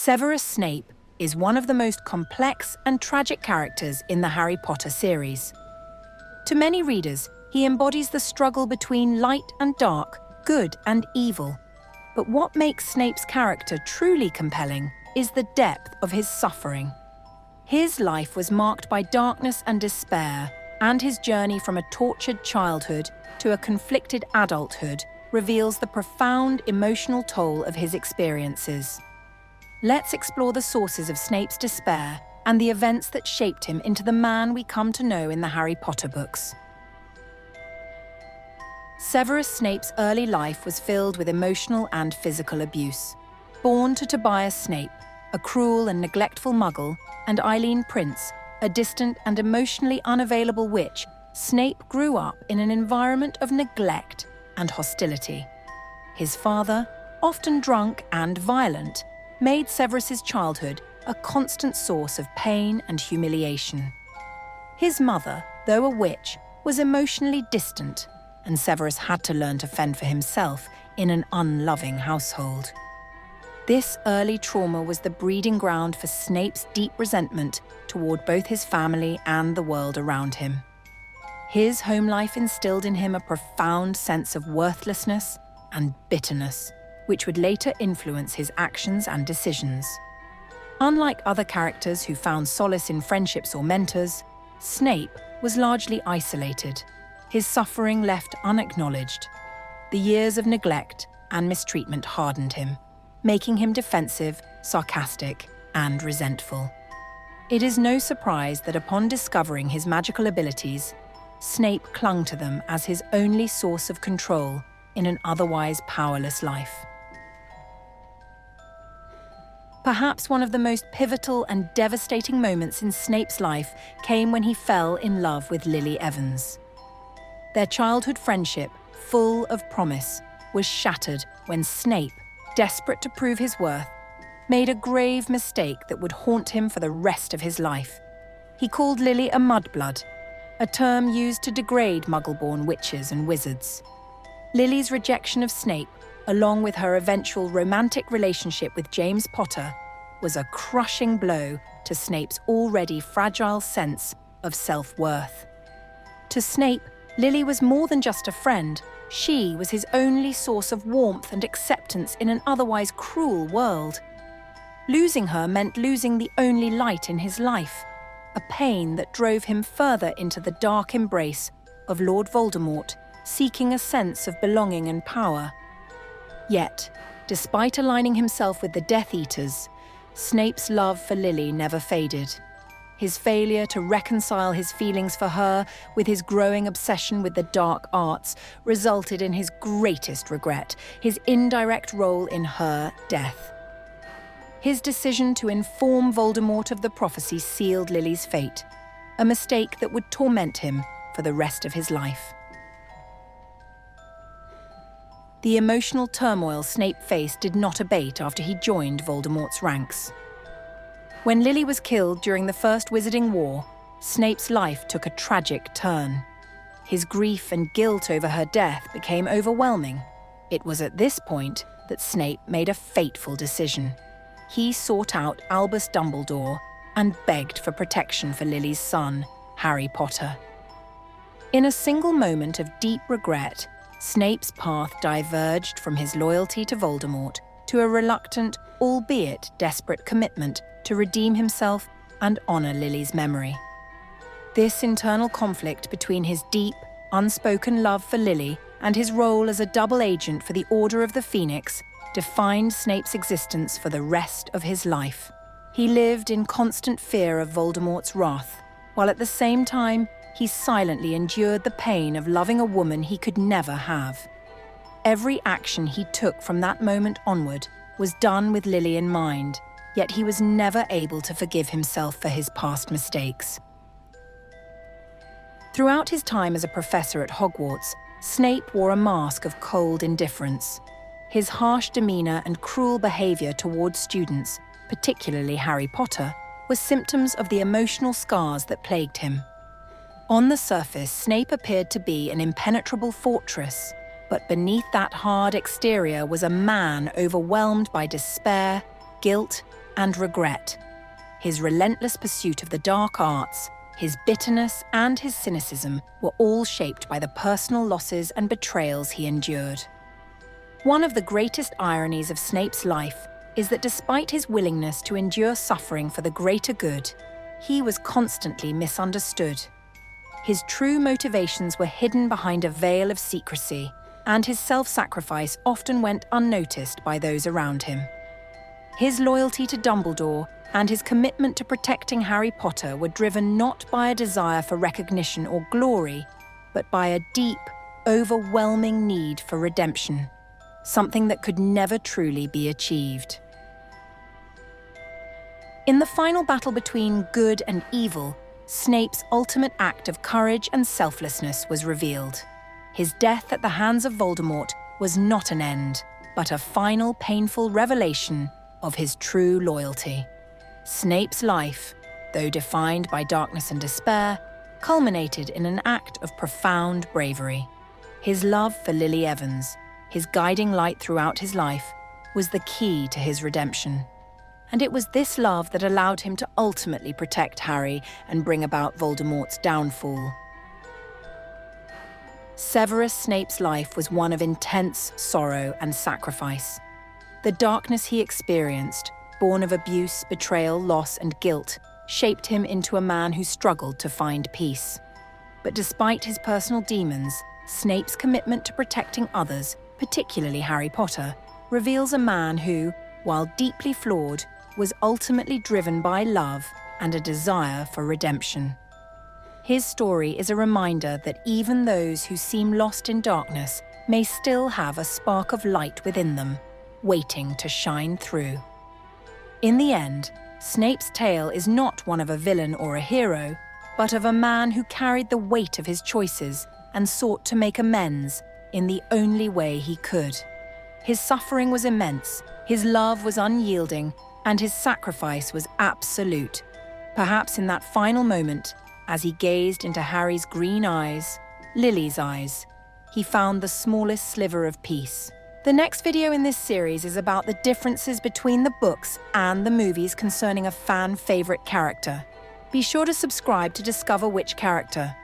Severus Snape is one of the most complex and tragic characters in the Harry Potter series. To many readers, he embodies the struggle between light and dark, good and evil. But what makes Snape's character truly compelling is the depth of his suffering. His life was marked by darkness and despair, and his journey from a tortured childhood to a conflicted adulthood reveals the profound emotional toll of his experiences. Let's explore the sources of Snape's despair and the events that shaped him into the man we come to know in the Harry Potter books. Severus Snape's early life was filled with emotional and physical abuse. Born to Tobias Snape, a cruel and neglectful muggle, and Eileen Prince, a distant and emotionally unavailable witch, Snape grew up in an environment of neglect and hostility. His father, often drunk and violent, made Severus's childhood a constant source of pain and humiliation. His mother, though a witch, was emotionally distant, and Severus had to learn to fend for himself in an unloving household. This early trauma was the breeding ground for Snape's deep resentment toward both his family and the world around him. His home life instilled in him a profound sense of worthlessness and bitterness, which would later influence his actions and decisions. Unlike other characters who found solace in friendships or mentors, Snape was largely isolated, his suffering left unacknowledged. The years of neglect and mistreatment hardened him, making him defensive, sarcastic, and resentful. It is no surprise that upon discovering his magical abilities, Snape clung to them as his only source of control in an otherwise powerless life. Perhaps one of the most pivotal and devastating moments in Snape's life came when he fell in love with Lily Evans. Their childhood friendship, full of promise, was shattered when Snape, desperate to prove his worth, made a grave mistake that would haunt him for the rest of his life. He called Lily a mudblood, a term used to degrade Muggle-born witches and wizards. Lily's rejection of Snape, along with her eventual romantic relationship with James Potter, was a crushing blow to Snape's already fragile sense of self-worth. To Snape, Lily was more than just a friend. She was his only source of warmth and acceptance in an otherwise cruel world. Losing her meant losing the only light in his life, a pain that drove him further into the dark embrace of Lord Voldemort, seeking a sense of belonging and power. Yet, despite aligning himself with the Death Eaters, Snape's love for Lily never faded. His failure to reconcile his feelings for her with his growing obsession with the dark arts resulted in his greatest regret, his indirect role in her death. His decision to inform Voldemort of the prophecy sealed Lily's fate, a mistake that would torment him for the rest of his life. The emotional turmoil Snape faced did not abate after he joined Voldemort's ranks. When Lily was killed during the First Wizarding War, Snape's life took a tragic turn. His grief and guilt over her death became overwhelming. It was at this point that Snape made a fateful decision. He sought out Albus Dumbledore and begged for protection for Lily's son, Harry Potter. In a single moment of deep regret, Snape's path diverged from his loyalty to Voldemort to a reluctant, albeit desperate commitment to redeem himself and honor Lily's memory. This internal conflict between his deep, unspoken love for Lily and his role as a double agent for the Order of the Phoenix defined Snape's existence for the rest of his life. He lived in constant fear of Voldemort's wrath, while at the same time he silently endured the pain of loving a woman he could never have. Every action he took from that moment onward was done with Lily in mind, yet he was never able to forgive himself for his past mistakes. Throughout his time as a professor at Hogwarts, Snape wore a mask of cold indifference. His harsh demeanor and cruel behavior towards students, particularly Harry Potter, were symptoms of the emotional scars that plagued him. On the surface, Snape appeared to be an impenetrable fortress, but beneath that hard exterior was a man overwhelmed by despair, guilt, and regret. His relentless pursuit of the dark arts, his bitterness and his cynicism were all shaped by the personal losses and betrayals he endured. One of the greatest ironies of Snape's life is that despite his willingness to endure suffering for the greater good, he was constantly misunderstood. His true motivations were hidden behind a veil of secrecy, and his self-sacrifice often went unnoticed by those around him. His loyalty to Dumbledore and his commitment to protecting Harry Potter were driven not by a desire for recognition or glory, but by a deep, overwhelming need for redemption, something that could never truly be achieved. In the final battle between good and evil, Snape's ultimate act of courage and selflessness was revealed. His death at the hands of Voldemort was not an end, but a final painful revelation of his true loyalty. Snape's life, though defined by darkness and despair, culminated in an act of profound bravery. His love for Lily Evans, his guiding light throughout his life, was the key to his redemption. And it was this love that allowed him to ultimately protect Harry and bring about Voldemort's downfall. Severus Snape's life was one of intense sorrow and sacrifice. The darkness he experienced, born of abuse, betrayal, loss, and guilt, shaped him into a man who struggled to find peace. But despite his personal demons, Snape's commitment to protecting others, particularly Harry Potter, reveals a man who, while deeply flawed, was ultimately driven by love and a desire for redemption. His story is a reminder that even those who seem lost in darkness may still have a spark of light within them, waiting to shine through. In the end, Snape's tale is not one of a villain or a hero, but of a man who carried the weight of his choices and sought to make amends in the only way he could. His suffering was immense, his love was unyielding, and his sacrifice was absolute. Perhaps in that final moment, as he gazed into Harry's green eyes, Lily's eyes, he found the smallest sliver of peace. The next video in this series is about the differences between the books and the movies concerning a fan favorite character. Be sure to subscribe to discover which character.